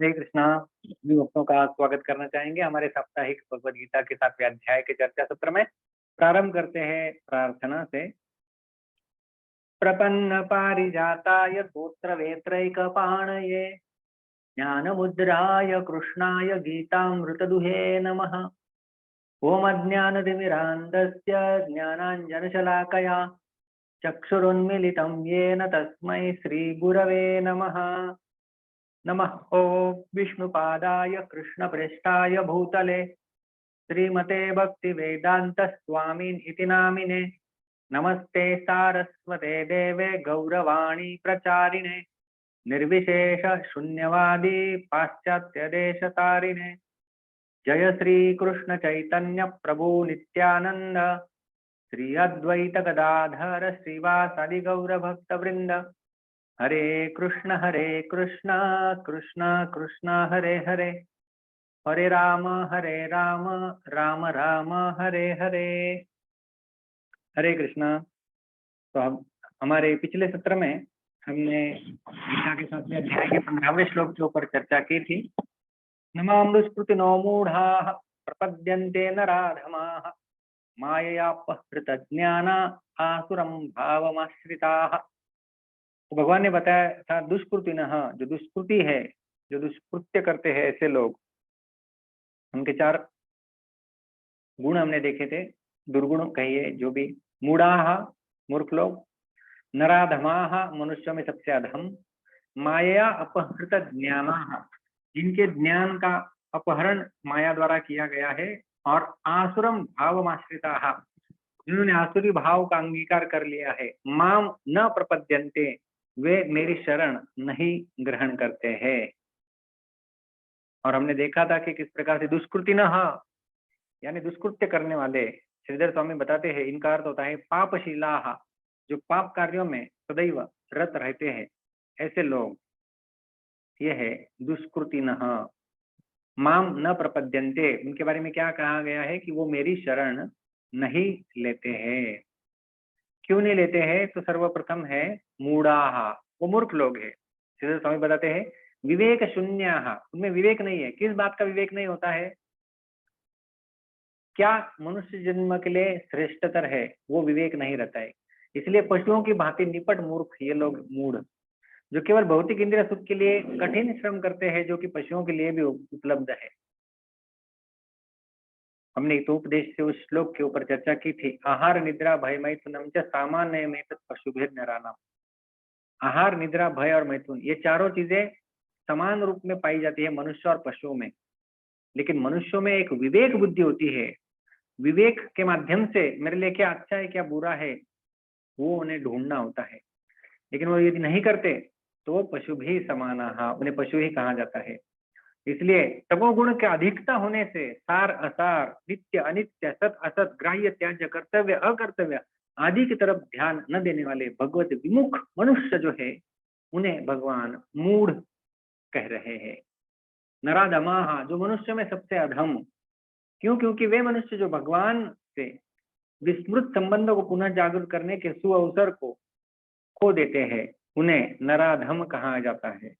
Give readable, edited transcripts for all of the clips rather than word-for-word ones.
हरे कृष्णा। सभी भक्तों का स्वागत करना चाहेंगे हमारे साप्ताहिक भगवद गीता के 7वें अध्याय के चर्चा सत्र में। प्रारंभ करते हैं प्रार्थना से। प्रपन्न पारिजाताय तोत्र वेत्रैकपाणये ज्ञान मुद्राय कृष्णाय गीतामृतदुहे नमः। ओम अज्ञानतिमिरान्धस्य ज्ञानाञ्जनशलाकया चक्षुरुन्मीलितं येन तस्मै श्रीगुरवे नमः। नमः ओं विष्णुपादाय कृष्णप्रेष्ठाय भूतले श्रीमते भक्तिवेदांत स्वामीन इति नामिने। नमस्ते सारस्वते देवे गौरवाणी प्रचारिणे निर्विशेष शून्यवादी पाश्चात्य देशतारिणे। जय श्री कृष्ण चैतन्य प्रभु नित्यानंद श्री अद्वैत गदाधर श्रीवासादि गौर भक्त वृंद। हरे कृष्ण कृष्ण कृष्ण हरे हरे, हरे राम राम राम हरे हरे। हरे कृष्णा। तो हम हमारे पिछले सत्र में हमने गीता के 7वें अध्याय के 15वें श्लोक के ऊपर चर्चा की थी। नमामृतस्मृति नो मूढ़ा प्रपद्यन्ते नराधमाः माययापहृत ज्ञाना आसुरं भावमाश्रिताः। तो भगवान ने बताया था दुष्कृतिनः, जो दुष्कृति है, जो दुष्कृत्य करते हैं ऐसे लोग, उनके 4 गुण हमने देखे थे। दुर्गुण कहिए जो भी। मूढ़ाः मूर्ख लोग, नराधमाः मनुष्यों में सबसे अधम, माया अपहृत ज्ञानाः जिनके ज्ञान का अपहरण माया द्वारा किया गया है, और आसुरम भावमाश्रिताः जिन्होंने आसुरी भाव का अंगीकार कर लिया है। माम न प्रपद्यन्ते वे मेरी शरण नहीं ग्रहण करते हैं। और हमने देखा था कि किस प्रकार से दुष्कृतिनः यानी दुष्कृत्य करने वाले, श्रीधर स्वामी बताते हैं इनका अर्थ होता है पापशीलाः, जो पाप कार्यों में सदैव रत रहते हैं ऐसे लोग, ये है दुष्कृतिनः। माम न प्रपद्यन्ते, उनके बारे में क्या कहा गया है कि वो मेरी शरण नहीं लेते हैं। क्यों नहीं लेते हैं? तो सर्वप्रथम है मूढ़ाः, वो मूर्ख लोग हैं। श्रीधर स्वामी बताते हैं विवेक शून्याः, उनमें विवेक नहीं है। किस बात का विवेक नहीं होता है? क्या मनुष्य जन्म के लिए श्रेष्ठतर है, वो विवेक नहीं रहता है। इसलिए पशुओं की भांति निपट मूर्ख ये लोग मूढ़, जो केवल भौतिक इंद्रिय सुख के लिए कठिन श्रम करते हैं, जो कि पशुओं के लिए भी उपलब्ध है। हमने तो उपदेश से उस श्लोक के ऊपर चर्चा की थी। आहार निद्रा भय मैथुनम च सामान्य में पशुभेद नरानाम। आहार निद्रा भय और मैथुन, ये चारों चीजें समान रूप में पाई जाती है मनुष्य और पशुओं में। लेकिन मनुष्यों में एक विवेक बुद्धि होती है। विवेक के माध्यम से मेरे लिए क्या अच्छा है क्या बुरा है वो उन्हें ढूंढना होता है। लेकिन वो यदि नहीं करते तो वो पशु भी समानाः, उन्हें पशु ही कहा जाता है। इसलिए तमोगुण के अधिकता होने से सार असार, नित्य अनित्य, सत असत, ग्राह्य त्याज्य, कर्तव्य अकर्तव्य आदि की तरफ ध्यान न देने वाले भगवत विमुख मनुष्य जो है, उन्हें भगवान मूढ़ कह रहे हैं। नराधमाः, जो मनुष्य में सबसे अधम। क्यों? क्योंकि वे मनुष्य जो भगवान से विस्मृत संबंधों को पुनः जागृत करने के सुअवसर को खो देते हैं, उन्हें नराधम कहा जाता है।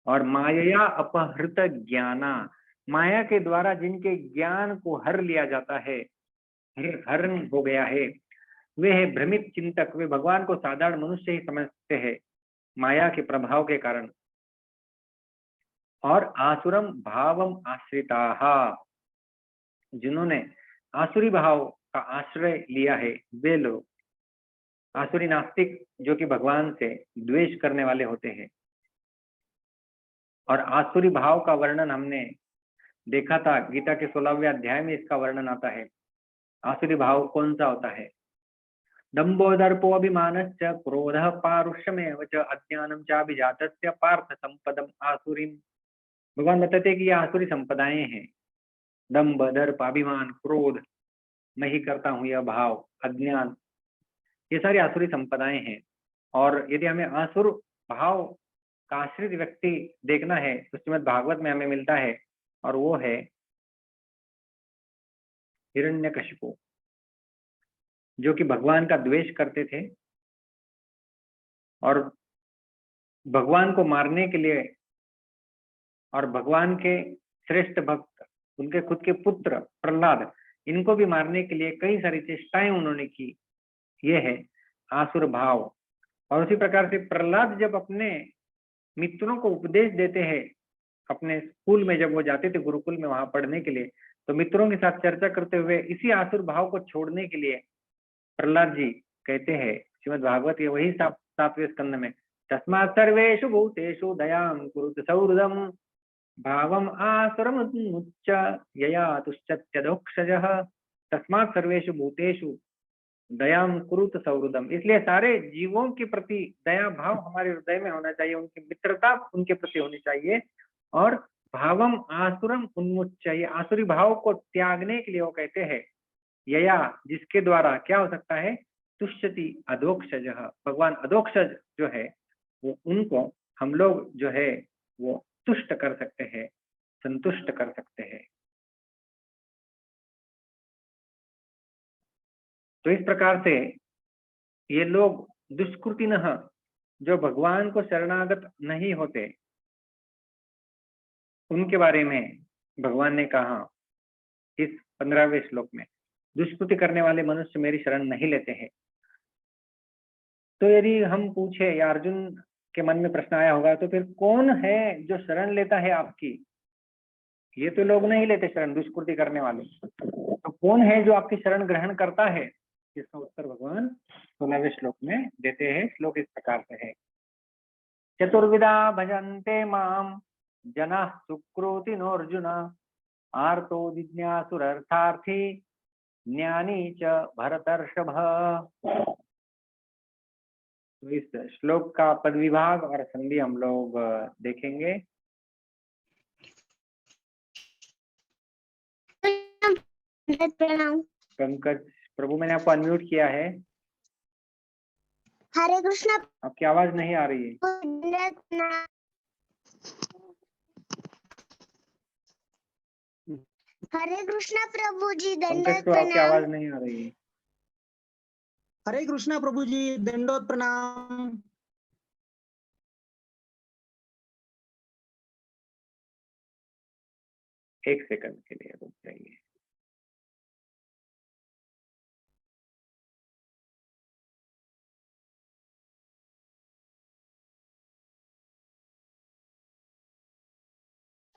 और माया अपहृत ज्ञाना, माया के द्वारा जिनके ज्ञान को हर लिया जाता है, हरण हो गया है, वे है भ्रमित चिंतक। वे भगवान को साधारण मनुष्य ही समझते हैं माया के प्रभाव के कारण। और आसुरम भावम आश्रिताः, जिन्होंने आसुरी भाव का आश्रय लिया है, वे लोग आसुरी नास्तिक, जो कि भगवान से द्वेष करने वाले होते हैं। और आसुरी भाव का वर्णन हमने देखा था गीता के 16वें अध्याय में, इसका वर्णन आता है। आसुरी भाव कौन सा होता है? दंभो दर्पो अभिमानश्च क्रोधः पारुष्यमेव च अज्ञानं चाभिजातस्य पार्थ संपदम आसुरीम। भगवान बताते हैं कि ये आसुरी संपदाएं हैं। दंभ, दर्प, अभिमान, क्रोध, मैं ही करता हूं यह भाव, अज्ञान, ये सारी आसुरी संपदाएं हैं। और यदि हमें आसुर भाव का आश्रित व्यक्ति देखना है तो श्रीमद् भागवत में हमें मिलता है, और वो है हिरण्यकशिपु, जो कि भगवान का द्वेष करते थे और भगवान को मारने के लिए और भगवान के श्रेष्ठ भक्त, उनके खुद के पुत्र प्रहलाद, इनको भी मारने के लिए कई सारी चेष्टाएं उन्होंने की। ये है आसुर भाव। और उसी प्रकार से प्रहलाद जब अपने मित्रों को उपदेश देते हैं, अपने स्कूल में जब वो जाते थे गुरुकुल में वहां पढ़ने के लिए, तो मित्रों के साथ चर्चा करते हुए इसी आसुर भाव को छोड़ने के लिए प्रहलाद जी कहते हैं, श्रीमद् भागवत ये वही 7वें स्कंद में, तस्मात् सर्वेषु भूतेषु दयां कुरुत सौहृदम भावम आसुरमुच्च यया तुश्चत्यदोक्षजः। तस्मात् सर्वेषु भूतेषु दयाम कुरुत सौहृदम, इसलिए सारे जीवों के प्रति दया भाव हमारे हृदय में होना चाहिए, उनकी मित्रता उनके प्रति होनी चाहिए। और भावम आसुरम उन्मुच्च, ये आसुरी भाव को त्यागने के लिए वो कहते हैं, यया जिसके द्वारा क्या हो सकता है, तुष्यति अधोक्षज, भगवान अधोक्षज जो है वो उनको हम लोग जो है वो तुष्ट कर सकते हैं, संतुष्ट कर सकते हैं। तो इस प्रकार से ये लोग दुष्कृतिनः, जो भगवान को शरणागत नहीं होते, उनके बारे में भगवान ने कहा इस 15वें श्लोक में, दुष्कृति करने वाले मनुष्य मेरी शरण नहीं लेते हैं। तो यदि हम पूछे, या अर्जुन के मन में प्रश्न आया होगा, तो फिर कौन है जो शरण लेता है आपकी? ये तो लोग नहीं लेते शरण, दुष्कृति करने वाले। तो कौन है जो आपकी शरण ग्रहण करता है? इसका उत्तर भगवान 16वें श्लोक में देते हैं। श्लोक इस प्रकार से है, चतुर्विधा भजन्ते माम जनाः सुकृतिनोऽर्जुन आर्तो जिज्ञासुरर्थार्थी ज्ञानी च भरतर्षभ। तो इस श्लोक का पद विभाग और संधि हम लोग देखेंगे। प्रणाम। पंकज प्रभु, मैंने आपको अनम्यूट किया है। हरे कृष्णा। आपकी आवाज नहीं आ रही है। हरे कृष्णा प्रभु जी, पंकज दंडवत को आपकी प्रणाम। आवाज नहीं आ रही है। हरे कृष्णा प्रभु जी, दंडोत प्रणाम। एक सेकंड के लिए रुक जाइए।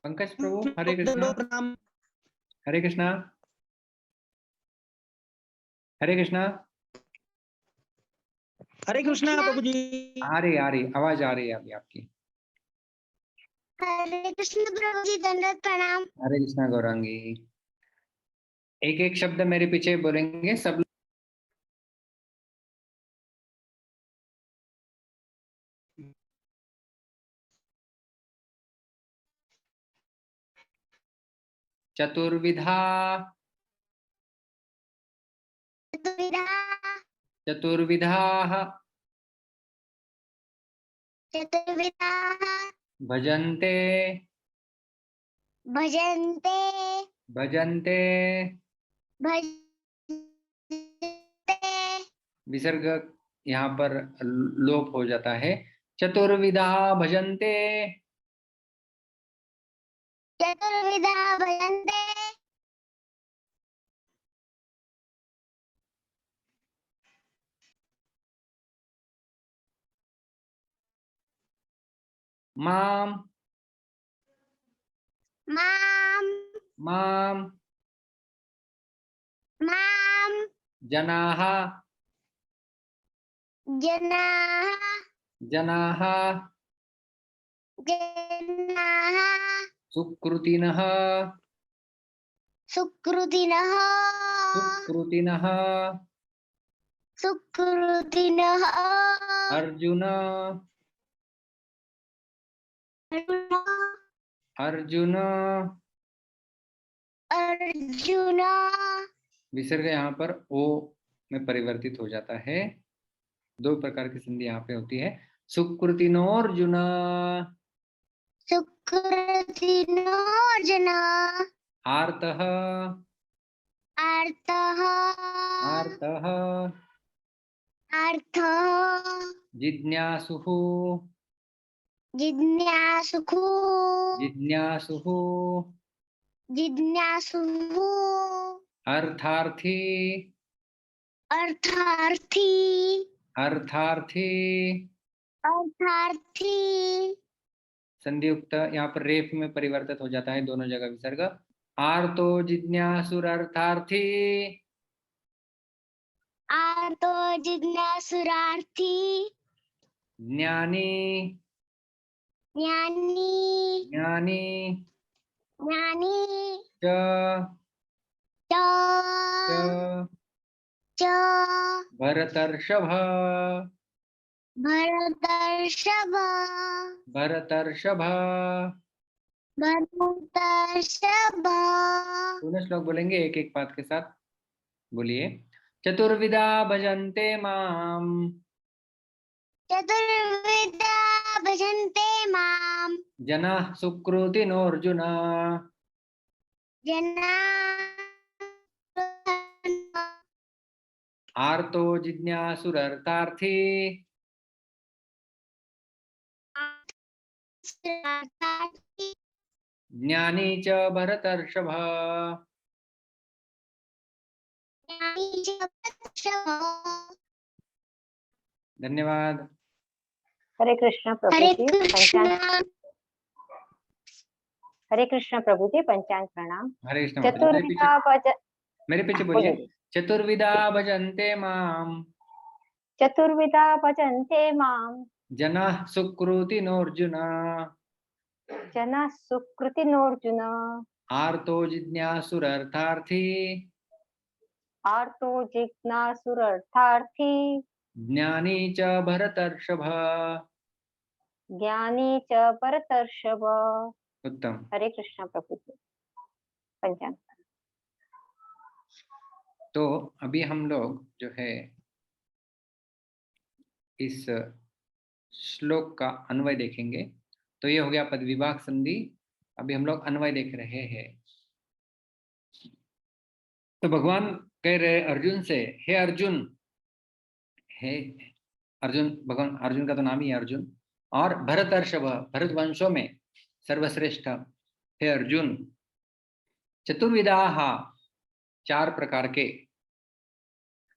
पंकज प्रभु, हरे कृष्णा। दंडोत प्रणाम। हरे कृष्णा। हरे कृष्णा। हरे कृष्णा प्रभु जी। आ रही आवाज आ रही है अभी आपकी। हरे कृष्ण प्रभु जी, दंडवत प्रणाम। हरे कृष्णा गौरांगी। एक एक शब्द मेरे पीछे बोलेंगे सब। चतुर्विधा चतुर्विधा चतुर्विधाः चतुर्विधाः भजन्ते भजन्ते भजन्ते भजन्ते। विसर्ग यहाँ पर लोप हो जाता है। चतुर्विधा भजन्ते चतुर्विधा भजन्ते माम माम माम माम जनाः जनाः जनाः जनाः सुकृतिनः सुकृतिनः सुकृतिनः सुकृतिनः अर्जुन अर्जुन अर्जुन। विसर्ग यहाँ पर ओ में परिवर्तित हो जाता है। दो प्रकार की संधि यहाँ पे होती है। सुकृतिनोर्जुन सुकृतिनोऽर्जुन आर्तः आर्तः आर्तः आर्तः जिज्ञासुः जिज्ञासुः जिज्ञासुः जिज्ञासुः अर्थार्थी अर्थार्थी अर्थार्थी अर्थार्थी संधियुक्त यहाँ पर रेफ में परिवर्तित हो जाता है दोनों जगह विसर्ग। आर्तो जिज्ञासुरर्थार्थी आर्तो जिज्ञासुरार्थी ज्ञानी ज्ञानी ज्ञानी ज्ञानी च च च च भरतर्षभ भरतर्षभ भरतर्षभ। भरतर्षभ पूर्ण श्लोक बोलेंगे एक एक पाठ के साथ। बोलिए। चतुर्विधा भजन्ते माम चतुर्विधा भजन्ते माम् जनाः सुकृतिनोऽर्जुन जना आर्तो जिज्ञासुरर्थार्थी ज्ञानी च भरतर्षभ। धन्यवाद। हरे कृष्ण प्रभु हरे जी कृष्ण पंचांग हरे कृष्ण प्रभु जी पंचांग प्रणाम। हरे कृष्ण माता जी। चतुर्विधा भजन मेरे पीछे बोलिए। चतुर्विधा भजन्ते माम चतुर्विधा भजन्ते माम जनाः सुकृतिनोऽर्जुन जना सुकृतिनोऽर्जुन आर्तो जिज्ञासुरर्थार्थी आर्तो जिज्ञासुरर्थार्थी ज्ञानी च भरतर्षभ। ज्ञानी च भरतर्षभ। उत्तम। हरे कृष्ण प्रभु जी पंचांग। तो अभी हम लोग जो है इस श्लोक का अन्वय देखेंगे। तो ये हो गया पद विभाग संधि। अभी हम लोग अन्वय देख रहे हैं। तो भगवान कह रहे अर्जुन से, हे अर्जुन, हे अर्जुन, भगवान अर्जुन का तो नाम ही है अर्जुन, और भरतर्षभ, भरत वंशों में सर्वश्रेष्ठ हे अर्जुन, चतुर्विधाः, चार प्रकार के,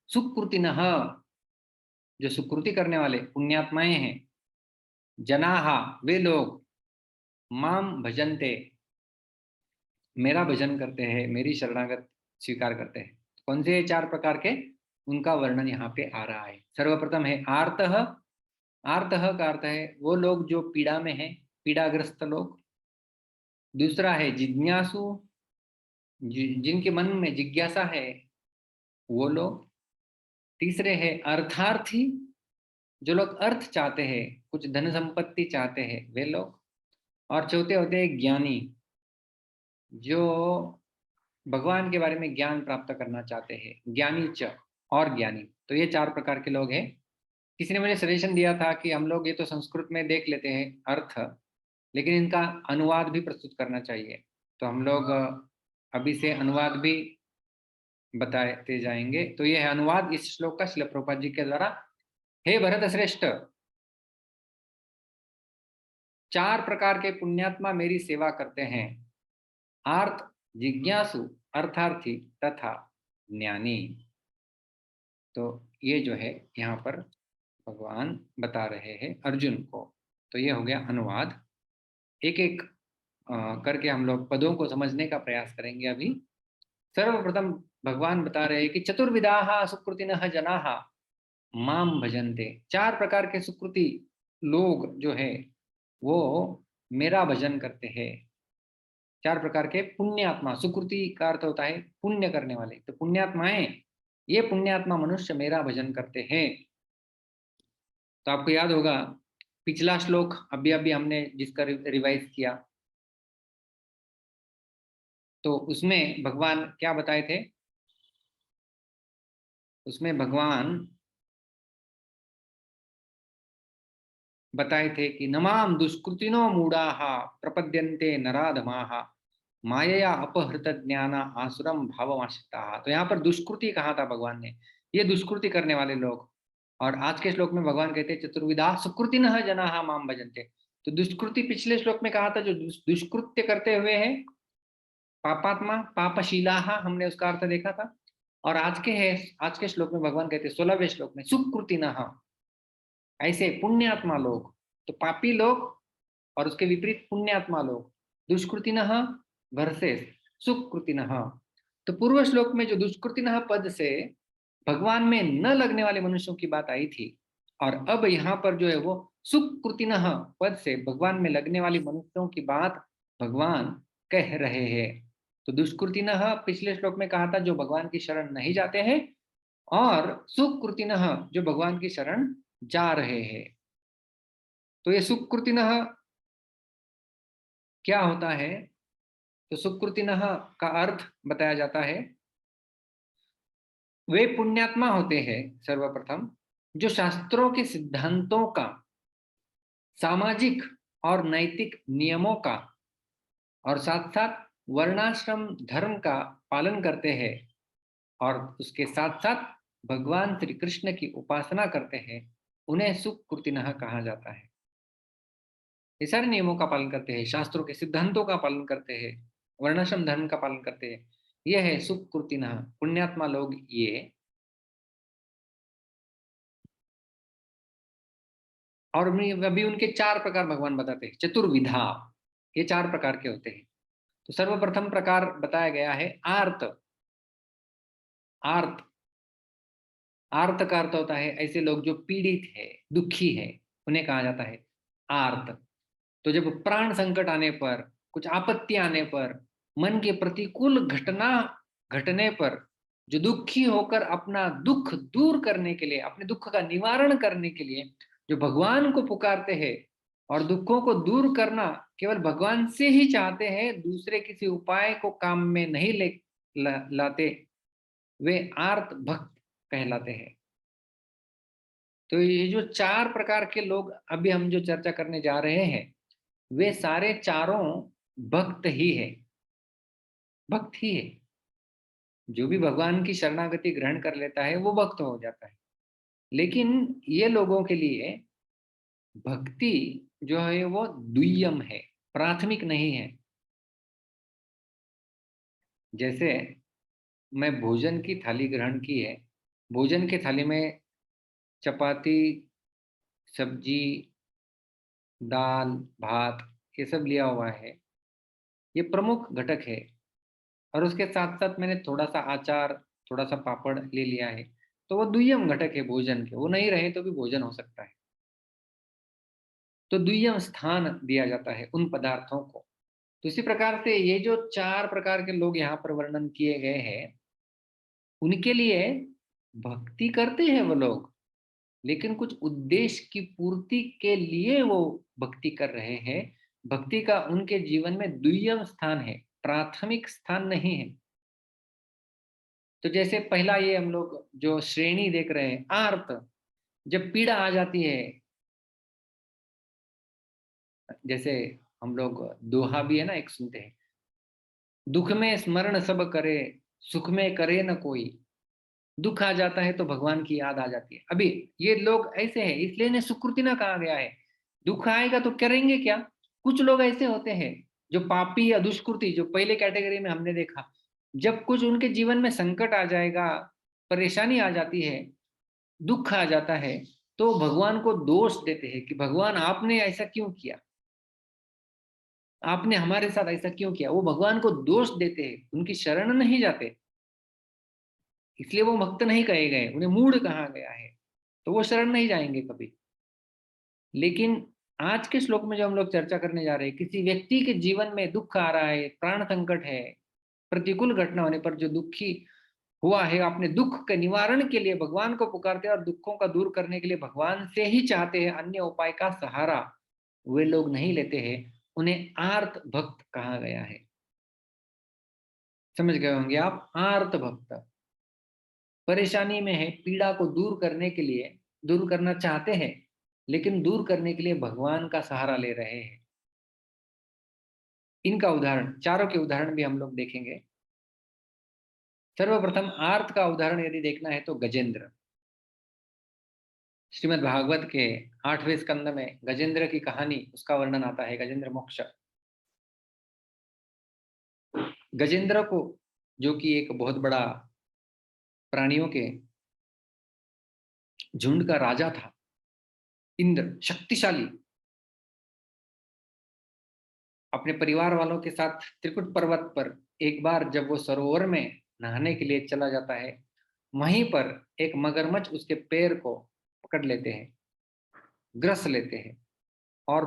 सुकृतिनः, जो सुकृति करने वाले पुण्यात्माएं हैं, जनाः, वे लोग, माम भजन्ते, मेरा भजन करते हैं, मेरी शरणागत स्वीकार करते हैं। कौन से चार प्रकार के, उनका वर्णन यहाँ पे आ रहा है। सर्वप्रथम है आर्तः। आर्तः का अर्थ है वो लोग जो पीड़ा में हैं, पीड़ाग्रस्त लोग। दूसरा है जिज्ञासु, जिनके मन में जिज्ञासा है, वो लोग। तीसरे है अर्थार्थी, जो लोग अर्थ चाहते हैं, कुछ धन संपत्ति चाहते हैं, वे लोग। और चौथे होते हैं ज्ञानी, जो भगवान के बारे में ज्ञान प्राप्त करना चाहते हैं, ज्ञानी च, और ज्ञानी। तो ये चार प्रकार के लोग हैं। किसी ने मुझे सजेशन दिया था कि हम लोग ये तो संस्कृत में देख लेते हैं अर्थ, लेकिन इनका अनुवाद भी प्रस्तुत करना चाहिए। तो हम लोग अभी से अनुवाद भी बताते जाएंगे। तो ये है अनुवाद इस श्लोक का श्रील प्रभुपाद जी के द्वारा। हे भरत श्रेष्ठ, चार प्रकार के पुण्यात्मा मेरी सेवा करते हैं, आर्त, जिज्ञासु, अर्थार्थी तथा ज्ञानी। तो ये जो है यहाँ पर भगवान बता रहे हैं अर्जुन को। तो ये हो गया अनुवाद। एक एक करके हम लोग पदों को समझने का प्रयास करेंगे। अभी सर्वप्रथम भगवान बता रहे हैं कि चतुर्विधाः सुकृतिनः जनाः माम भजन्ते। चार प्रकार के सुकृति लोग जो है वो मेरा भजन करते हैं। चार प्रकार के पुण्यात्मा, सुकृति का अर्थ होता है पुण्य करने वाले। तो पुण्यात्माएं, ये पुण्यात्मा मनुष्य मेरा भजन करते हैं। तो आपको याद होगा पिछला श्लोक अभी अभी हमने जिसका रिवाइज किया, तो उसमें भगवान क्या बताए थे? उसमें भगवान बताए थे कि नमाम दुष्कृतिनो मूढ़ाः प्रपद्यन्ते नराधमाः मायया अपहृत ज्ञान आसुरम भावमाश्रिताः। तो यहाँ पर दुष्कृति कहा था भगवान ने, ये दुष्कृति करने वाले लोग। और आज के श्लोक में भगवान कहते हैं चतुर्विधा सुकृतिनः जनाः माम भजन्ते। तो दुष्कृति पिछले श्लोक में कहा था, जो दुष्कृत्य करते हुए है, पापात्मा पापशीलाहा, हमने उसका अर्थ देखा था। और आज के श्लोक में भगवान कहते हैं 16वें श्लोक में, सुकृतिनः, ऐसे पुण्यात्मा लोग। तो पापी लोग और उसके विपरीत पुण्यात्मा लोग, दुष्कृतिनः वर्सेस सुकृतिनः। तो पूर्व श्लोक में जो दुष्कृतिनः पद से भगवान में न लगने वाले मनुष्यों की बात आई थी, और अब यहाँ पर जो है वो सुकृतिनः पद से भगवान में लगने वाली मनुष्यों की बात भगवान कह रहे हैं। तो दुष्कृतिनः पिछले श्लोक में कहा था जो भगवान की शरण नहीं जाते हैं, और सुकृतिनः जो भगवान की शरण जा रहे हैं। तो ये सुकृतिनः क्या होता है? तो सुकृतिनः का अर्थ बताया जाता है, वे पुण्यात्मा होते हैं सर्वप्रथम जो शास्त्रों के सिद्धांतों का, सामाजिक और नैतिक नियमों का, और साथ साथ वर्णाश्रम धर्म का पालन करते हैं, और उसके साथ साथ भगवान श्री कृष्ण की उपासना करते हैं। उन्हें सुकृतिनः कहा जाता है। ये सारे नियमों का पालन करते हैं, शास्त्रों के सिद्धांतों का पालन करते हैं, वर्णाश्रम धर्म का पालन करते हैं। यह है सुकृतिनः, पुण्यात्मा लोग ये। और अभी उनके 4 प्रकार भगवान बताते हैं, चतुर्विधा, ये 4 प्रकार के होते हैं। तो सर्वप्रथम प्रकार बताया गया है आर्त। आर्त, आर्त का अर्थ होता है ऐसे लोग जो पीड़ित है, दुखी है, उन्हें कहा जाता है आर्त। तो जब प्राण संकट आने पर, कुछ आपत्ति आने पर, मन के प्रतिकूल घटना घटने पर जो दुखी होकर अपना दुख दूर करने के लिए, अपने दुख का निवारण करने के लिए जो भगवान को पुकारते हैं, और दुखों को दूर करना केवल भगवान से ही चाहते हैं, दूसरे किसी उपाय को काम में नहीं लाते, वे आर्त भक्त कहलाते हैं। तो ये जो 4 प्रकार के लोग अभी हम जो चर्चा करने जा रहे हैं, वे सारे चारों भक्त ही है, भक्त ही है। जो भी भगवान की शरणागति ग्रहण कर लेता है वो भक्त हो जाता है। लेकिन ये लोगों के लिए भक्ति जो है वो द्वियम है, प्राथमिक नहीं है। जैसे मैं भोजन की थाली ग्रहण की है, भोजन की थाली में चपाती, सब्जी, दाल, भात, ये सब लिया हुआ है, ये प्रमुख घटक है। और उसके साथ साथ मैंने थोड़ा सा अचार, थोड़ा सा पापड़ ले लिया है, तो वो द्वियम घटक है भोजन के, वो नहीं रहे तो भी भोजन हो सकता है। तो द्वियम स्थान दिया जाता है उन पदार्थों को। तो इसी प्रकार से ये जो 4 प्रकार के लोग यहाँ पर वर्णन किए गए हैं, उनके लिए भक्ति करते हैं वो लोग, लेकिन कुछ उद्देश्य की पूर्ति के लिए वो भक्ति कर रहे हैं। भक्ति का उनके जीवन में द्वियम स्थान है, प्राथमिक स्थान नहीं है। तो जैसे पहला ये हम लोग जो श्रेणी देख रहे हैं, आर्त, जब पीड़ा आ जाती है, जैसे हम लोग दोहा भी है ना एक सुनते हैं, दुख में स्मरण सब करे, सुख में करे न कोई। दुख आ जाता है तो भगवान की याद आ जाती है। अभी ये लोग ऐसे हैं, इसलिए इन्हें सुकृति ना कहा गया है। दुख आएगा तो करेंगे क्या? कुछ लोग ऐसे होते हैं जो पापी या दुष्कृति, जो पहले कैटेगरी में हमने देखा, जब कुछ उनके जीवन में संकट आ जाएगा, परेशानी आ जाती है, दुख आ जाता है, तो भगवान को दोष देते हैं कि भगवान आपने ऐसा क्यों किया, आपने हमारे साथ ऐसा क्यों किया। वो भगवान को दोष देते हैं, उनकी शरण नहीं जाते, इसलिए वो भक्त नहीं कहे गए, उन्हें मूढ़ कहा गया है, तो वो शरण नहीं जाएंगे कभी। लेकिन आज के श्लोक में जो हम लोग चर्चा करने जा रहे हैं, किसी व्यक्ति के जीवन में दुख आ रहा है, प्राण संकट है, प्रतिकूल घटना होने पर जो दुखी हुआ है, अपने दुख के निवारण के लिए भगवान को पुकारते हैं और दुखों का दूर करने के लिए भगवान से ही चाहते हैं, अन्य उपाय का सहारा वे लोग नहीं लेते हैं, उन्हें आर्त भक्त कहा गया है। समझ गए होंगे आप? आर्त भक्त परेशानी में है, पीड़ा को दूर करने के लिए, दूर करना चाहते हैं, लेकिन दूर करने के लिए भगवान का सहारा ले रहे हैं। इनका उदाहरण, चारों के उदाहरण भी हम लोग देखेंगे। सर्वप्रथम आर्त का उदाहरण यदि देखना है तो गजेंद्र। श्रीमद् भागवत के 8वें स्कंद में गजेंद्र की कहानी, उसका वर्णन आता है, गजेंद्र मोक्ष। गजेंद्र को, जो कि एक बहुत बड़ा प्राणियों के झुंड का राजा था, इंद्र, शक्तिशाली, अपने परिवार वालों के साथ त्रिकुट पर्वत पर एक बार जब वो सरोवर में नहाने के लिए चला जाता है, वहीं पर एक मगरमच्छ उसके पैर को पकड़ लेते हैं, ग्रस लेते हैं, और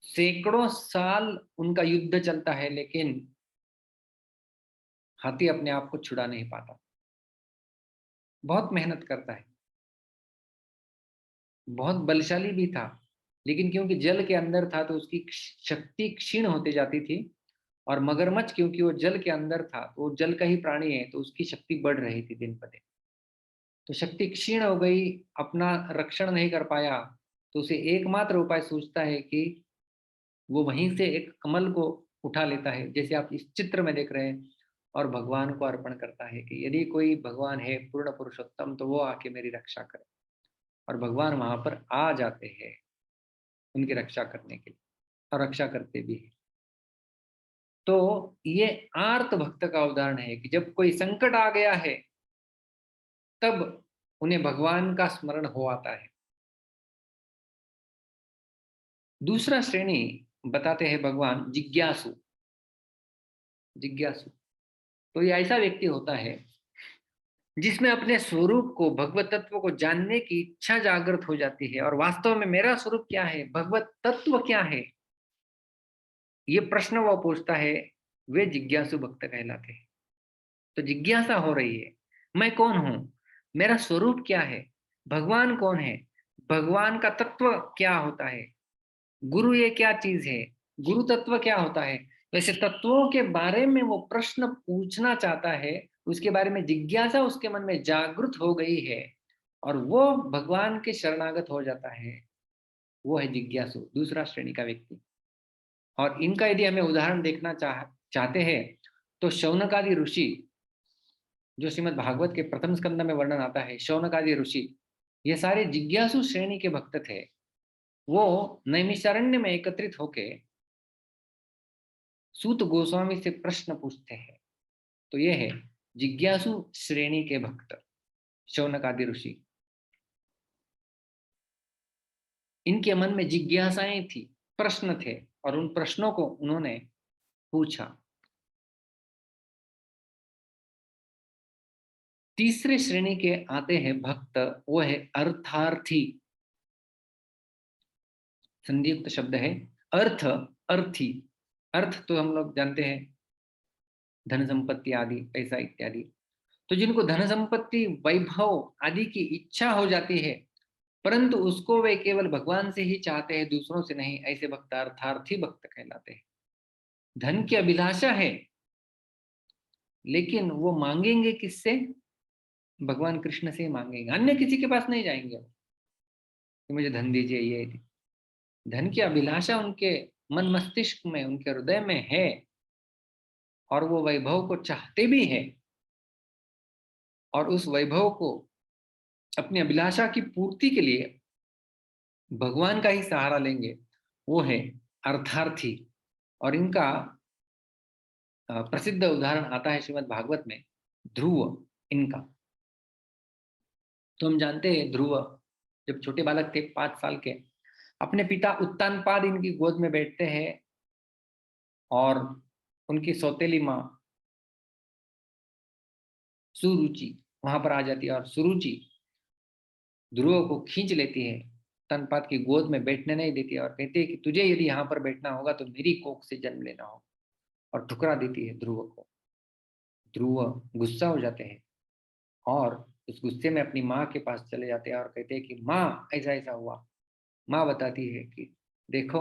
सैकड़ों साल उनका युद्ध चलता है, लेकिन हाथी अपने आप को छुड़ा नहीं पाता। बहुत मेहनत करता है, बहुत बलशाली भी था, लेकिन क्योंकि जल के अंदर था तो उसकी शक्ति क्षीण होती जाती थी, और मगरमच्छ क्योंकि वो जल के अंदर था, तो वो जल का ही प्राणी है, तो उसकी शक्ति बढ़ रही थी दिन ब दिन। तो शक्ति क्षीण हो गई, अपना रक्षण नहीं कर पाया, तो उसे एकमात्र उपाय सूझता है कि वो वहीं से एक कमल को उठा लेता है, जैसे आप इस चित्र में देख रहे हैं, और भगवान को अर्पण करता है कि यदि कोई भगवान है पूर्ण पुरुषोत्तम तो वो आके मेरी रक्षा करे। और भगवान वहां पर आ जाते हैं उनकी रक्षा करने के लिए, और रक्षा करते भी हैं। तो ये आर्त भक्त का उदाहरण है कि जब कोई संकट आ गया है तब उन्हें भगवान का स्मरण हो आता है। दूसरा श्रेणी बताते हैं भगवान जिज्ञासु। जिज्ञासु तो ये ऐसा व्यक्ति होता है जिसमें अपने स्वरूप को, भगवत तत्व को जानने की इच्छा जागृत हो जाती है, और वास्तव में मेरा स्वरूप क्या है, भगवत तत्व क्या है, ये प्रश्न वो पूछता है, वे जिज्ञासु भक्त कहलाते हैं। तो जिज्ञासा हो रही है, मैं कौन हूं, मेरा स्वरूप क्या है, भगवान कौन है, भगवान का तत्व क्या होता है, गुरु ये क्या चीज है, गुरु तत्व क्या होता है। वैसे तत्वों के बारे में वो प्रश्न पूछना चाहता है, उसके बारे में जिज्ञासा उसके मन में जागृत हो गई है, और वो भगवान के शरणागत हो जाता है, वो है जिज्ञासु, दूसरा श्रेणी का व्यक्ति। और इनका यदि हमें उदाहरण देखना चाहते हैं तो शौनकादि ऋषि, जो श्रीमद् भागवत के प्रथम स्कंद में वर्णन आता है, शौनकादि ऋषि, ये सारे जिज्ञासु श्रेणी के भक्त थे। वो नैमिषारण्य में एकत्रित होके सूत गोस्वामी से प्रश्न पूछते हैं। तो ये है जिज्ञासु श्रेणी के भक्त, शौनकादि ऋषि। इनके मन में जिज्ञासाएं थी, प्रश्न थे, और उन प्रश्नों को उन्होंने पूछा। तीसरे श्रेणी के आते हैं भक्त, वो है अर्थार्थी। संयुक्त शब्द है अर्थ, अर्थी। अर्थ तो हम लोग जानते हैं, धन संपत्ति आदि, पैसा इत्यादि। तो जिनको धन संपत्ति, वैभव आदि की इच्छा हो जाती है, परंतु उसको वे केवल भगवान से ही चाहते हैं, दूसरों से नहीं, ऐसे भक्त अर्थार्थी भक्त कहलाते हैं। धन की अभिलाषा है, लेकिन वो मांगेंगे किससे, भगवान कृष्ण से मांगेंगे, अन्य किसी के पास नहीं जाएंगे कि मुझे धन दीजिए। ये धन की अभिलाषा उनके मन मस्तिष्क में, उनके हृदय में है, और वो वैभव को चाहते भी है, और उस वैभव को अपनी अभिलाषा की पूर्ति के लिए भगवान का ही सहारा लेंगे, वो है अर्थार्थी। और इनका प्रसिद्ध उदाहरण आता है श्रीमद् भागवत में, ध्रुव। इनका तो हम जानते हैं, ध्रुव जब छोटे बालक थे, 5 साल के, अपने पिता उत्तानपाद इनकी गोद में बैठते हैं, और उनकी सौतेली माँ सुरुचि वहां पर आ जाती है, और सुरुचि ध्रुव को खींच लेती है, उत्तानपाद की गोद में बैठने नहीं देती है, और कहती है कि तुझे यदि यहाँ पर बैठना होगा तो मेरी कोख से जन्म लेना होगा, और ठुकरा देती है ध्रुव को। ध्रुव गुस्सा हो जाते हैं, और उस गुस्से में अपनी माँ के पास चले जाते हैं, और कहते हैं कि माँ ऐसा ऐसा हुआ। माँ बताती है कि देखो,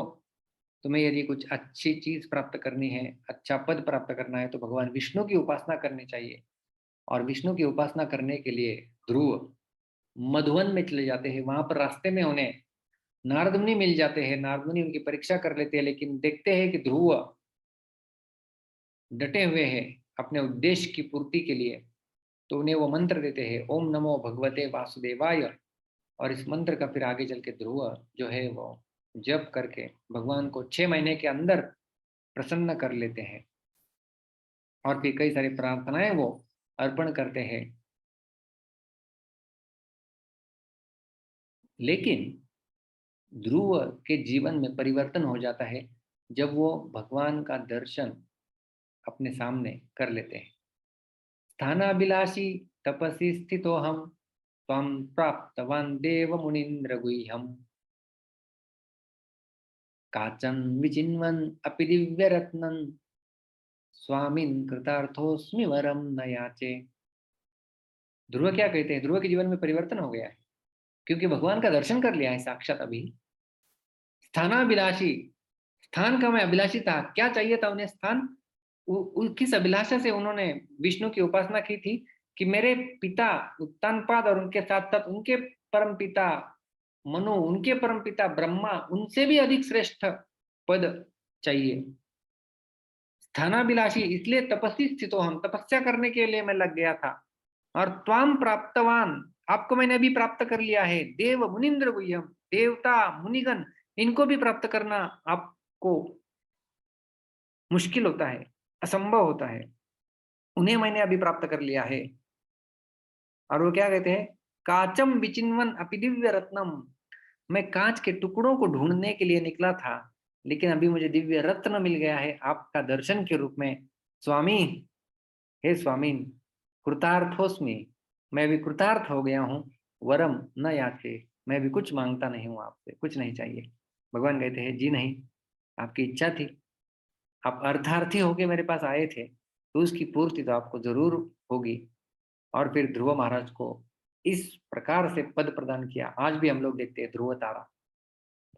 तुम्हें यदि कुछ अच्छी चीज प्राप्त करनी है, अच्छा पद प्राप्त करना है, तो भगवान विष्णु की उपासना करनी चाहिए। और विष्णु की उपासना करने के लिए ध्रुव मधुवन में चले जाते हैं। वहां पर रास्ते में उन्हें नारद मुनि मिल जाते हैं, नारद मुनि उनकी परीक्षा कर लेते हैं, लेकिन देखते हैं कि ध्रुव डटे हुए हैं अपने उद्देश्य की पूर्ति के लिए। तो उन्हें वो मंत्र देते हैं, ओम नमो भगवते वासुदेवाय और इस मंत्र का फिर आगे चल के ध्रुव जो है वो जप करके भगवान को 6 महीने के अंदर प्रसन्न कर लेते हैं और फिर कई सारी प्रार्थनाएं वो अर्पण करते हैं। लेकिन ध्रुव के जीवन में परिवर्तन हो जाता है जब वो भगवान का दर्शन अपने सामने कर लेते हैं। स्थानाभिलाषी तपसि स्थितो हम त्वं प्राप्तवान देव मुनीन्द्र गुह्यम काचन विचिन्वन् अपि दिव्य रत्नन स्वामिन कृतार्थोस्मि वरम न याचे। ध्रुव क्या कहते हैं? ध्रुव के जीवन में परिवर्तन हो गया है क्योंकि भगवान का दर्शन कर लिया है साक्षात। अभी स्थानाभिलाषी, स्थान का मैं अभिलाषी था, क्या चाहिए था उन्हें? स्थान। किस अभिलाषा से उन्होंने विष्णु की उपासना की थी कि मेरे पिता उत्तानपाद और उनके साथ साथ उनके परम पिता मनु, उनके परम पिता ब्रह्मा, उनसे भी अधिक श्रेष्ठ पद चाहिए। स्थानाभिलाषी, इसलिए तपस्वी स्थितो हम, तपस्या करने के लिए मैं लग गया था। और त्वाम प्राप्तवान, आपको मैंने अभी प्राप्त कर लिया है। देव मुनीन्द्र गुह्यम, देवता मुनिगण, इनको भी प्राप्त करना आपको मुश्किल होता है, असंभव होता है, उन्हें मैंने अभी प्राप्त कर लिया है। और वो क्या कहते हैं? काचम विचिन्वन अपि दिव्य रत्नम, मैं कांच के टुकड़ों को ढूंढने के लिए निकला था, लेकिन अभी मुझे दिव्य रत्न मिल गया है आपका दर्शन के रूप में। स्वामी, हे स्वामी, कृतार्थोस्मि, मैं भी कृतार्थ हो गया हूँ। वरम न याचे, मैं भी कुछ मांगता नहीं हूँ आपसे, कुछ नहीं चाहिए। भगवान कहते हैं जी नहीं, आपकी इच्छा थी, आप अर्थार्थी होके मेरे पास आए थे, तो उसकी पूर्ति तो आपको जरूर होगी। और फिर ध्रुव महाराज को इस प्रकार से पद प्रदान किया। आज भी हम लोग देखते हैं ध्रुव तारा,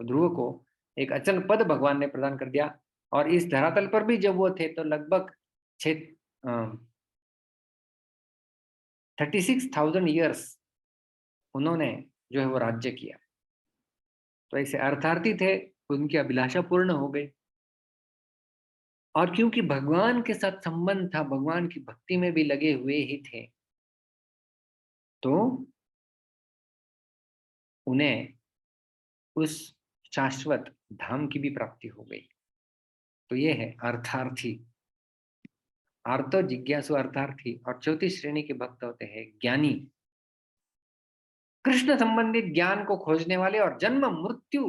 तो ध्रुव को एक अचल पद भगवान ने प्रदान कर दिया। और इस धरातल पर भी जब वो थे तो लगभग 36,000 ईयर्स उन्होंने जो है वो राज्य किया। तो ऐसे अर्थार्थी थे, उनकी अभिलाषा पूर्ण हो गई। और क्योंकि भगवान के साथ संबंध था, भगवान की भक्ति में भी लगे हुए ही थे, तो उन्हें उस शाश्वत धाम की भी प्राप्ति हो गई। तो ये है अर्थार्थी। आर्तो जिज्ञासु अर्थार्थी। और चौथी श्रेणी के भक्त होते हैं ज्ञानी, कृष्ण संबंधित ज्ञान को खोजने वाले और जन्म मृत्यु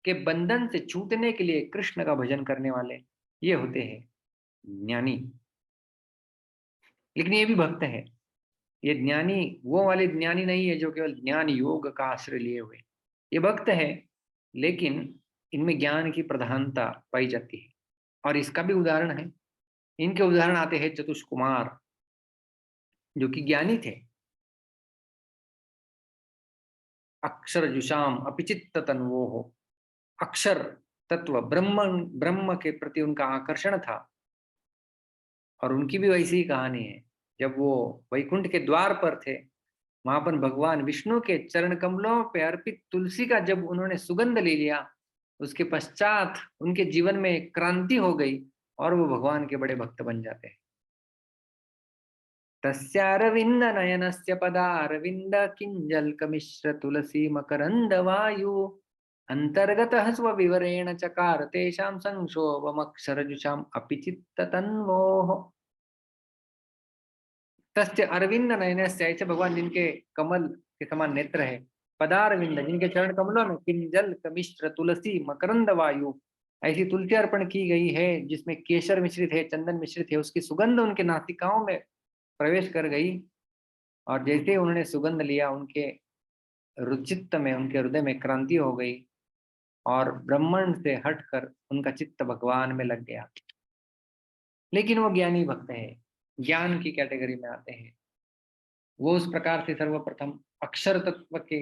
के बंधन से छूटने के लिए कृष्ण का भजन करने वाले, ये होते हैं ज्ञानी। लेकिन ये भी भक्त है। ये ज्ञानी वो वाले ज्ञानी नहीं है जो केवल ज्ञान योग का आश्रय लिए हुए, ये भक्त है, लेकिन इनमें ज्ञान की प्रधानता पाई जाती है। और इसका भी उदाहरण है, इनके उदाहरण आते हैं चतुष कुमार, जो कि ज्ञानी थे। अक्षर जुषाम अपिचित्त तन्वो हो, अक्षर तत्व ब्रह्म के प्रति उनका आकर्षण था। और उनकी भी वैसी ही कहानी है। जब वो वैकुंठ के द्वार पर थे, वहां पर भगवान विष्णु के चरण कमलों पे अर्पित तुलसी का जब उन्होंने सुगंध ले लिया, उसके पश्चात उनके जीवन में क्रांति हो गई और वो भगवान के बड़े भक्त बन जाते हैं। तस्यारविंद नयनस्य पदारविंद किंजल्क मिश्र तुलसी मकरंद वायु अंतर्गतः स्वविवरेण चकार तेषां संक्षोभमक्षरजुषाम् अपिचित्त तन्वोः। तस्य अरविंद नयनस्य, ऐसे भगवान जिनके कमल के समान नेत्र है, पदारविंद, जिनके चरण कमलों में किंजल्क मिश्र तुलसी मकरंद वायु, ऐसी तुलसी अर्पण की गई है जिसमें केसर मिश्रित है, चंदन मिश्रित है, उसकी सुगंध उनके नासिकाओं में प्रवेश कर गई। और जैसे उन्होंने सुगंध लिया, उनके रुचित्त में, उनके हृदय में क्रांति हो गई और ब्रह्मांड से हटकर उनका चित्त भगवान में लग गया। लेकिन वो ज्ञानी भक्त है, ज्ञान की कैटेगरी में आते हैं। वो उस प्रकार से सर्वप्रथम अक्षर तत्व के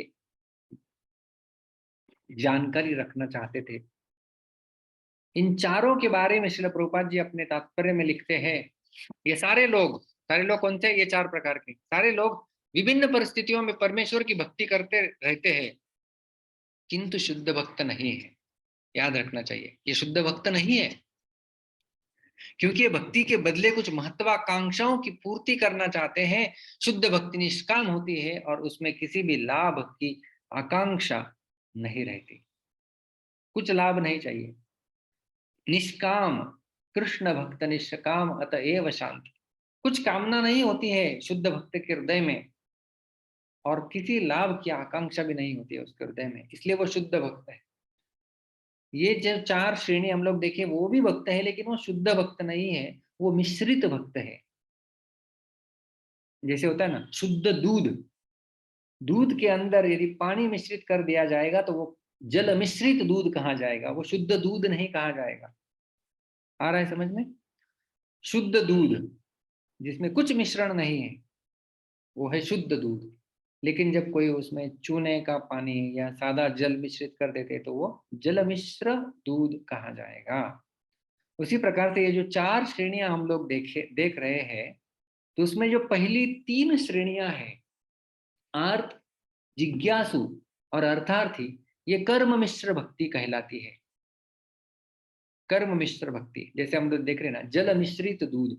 जानकारी रखना चाहते थे। इन चारों के बारे में श्रील प्रभुपाद जी अपने तात्पर्य में लिखते हैं। ये सारे लोग कौन से? ये 4 प्रकार के सारे लोग विभिन्न परिस्थितियों में परमेश्वर की भक्ति करते रहते हैं, किंतु शुद्ध भक्त नहीं है। याद रखना चाहिए, ये शुद्ध भक्त नहीं है, क्योंकि ये भक्ति के बदले कुछ महत्वाकांक्षाओं की पूर्ति करना चाहते हैं। शुद्ध भक्ति निष्काम होती है और उसमें किसी भी लाभ की आकांक्षा नहीं रहती, कुछ लाभ नहीं चाहिए। निष्काम, कृष्ण भक्त निष्काम अतएव शांत। कुछ कामना नहीं होती है शुद्ध भक्त के हृदय में, और किसी लाभ की आकांक्षा भी नहीं होती है उसके हृदय में, इसलिए वो शुद्ध भक्त है। ये जो 4 श्रेणी हम लोग देखे वो भी भक्त है, लेकिन वो शुद्ध भक्त नहीं है, वो मिश्रित भक्त है। जैसे होता है ना शुद्ध दूध, दूध के अंदर यदि पानी मिश्रित कर दिया जाएगा तो वो जल मिश्रित दूध कहा जाएगा, वो शुद्ध दूध नहीं कहा जाएगा। आ रहा है समझ में? शुद्ध दूध जिसमें कुछ मिश्रण नहीं है वो है शुद्ध दूध। लेकिन जब कोई उसमें चूने का पानी या सादा जल मिश्रित कर देते तो वो जल मिश्र दूध कहा जाएगा। उसी प्रकार से ये जो 4 श्रेणियां हम लोग देख रहे हैं, तो उसमें जो पहली 3 श्रेणियां हैं, आर्त, जिज्ञासु और अर्थार्थी, ये कर्म मिश्र भक्ति कहलाती है। कर्म मिश्र भक्ति, जैसे हम लोग देख रहे हैं ना, जल मिश्रित दूध,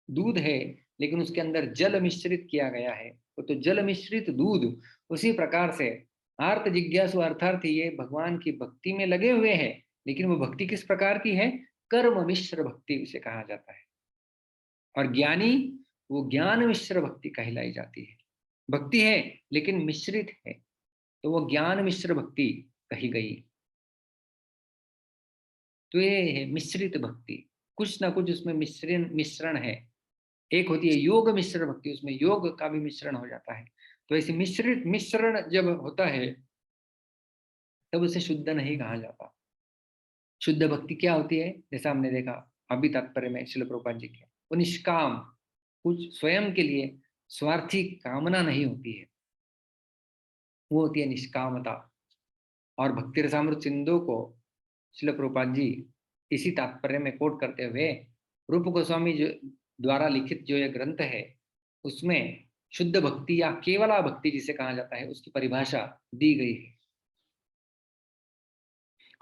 दूध है लेकिन उसके अंदर जल मिश्रित किया गया है, तो जल मिश्रित दूध। उसी प्रकार से आर्त, जिज्ञासु, अर्थार्थी ये भगवान की भक्ति में लगे हुए हैं, लेकिन वो भक्ति किस प्रकार की है? कर्म मिश्र भक्ति उसे कहा जाता है। और ज्ञानी, वो ज्ञान मिश्र भक्ति कहलाई जाती है। भक्ति है लेकिन मिश्रित है, तो वो ज्ञान मिश्र भक्ति कही गई। तो ये है मिश्रित भक्ति, कुछ ना कुछ उसमें मिश्रण है। एक होती है योग मिश्र भक्ति, उसमें योग का भी मिश्रण हो जाता है। तो ऐसे मिश्रण जब होता है तब उसे शुद्ध नहीं कहा जाता। शुद्ध भक्ति क्या होती है? जैसा हमने देखा अभी तात्पर्य में श्रील प्रभुपाद जी के, वो निष्काम, कुछ स्वयं के लिए स्वार्थी कामना नहीं होती है, वो होती है निष्कामता। और भक्ति रसामृत सिंधु को श्रील प्रभुपाद जी इसी तात्पर्य में कोट करते हुए रूप गोस्वामी द्वारा लिखित जो ये ग्रंथ है उसमें शुद्ध भक्ति या केवला भक्ति जिसे कहा जाता है उसकी परिभाषा दी गई है।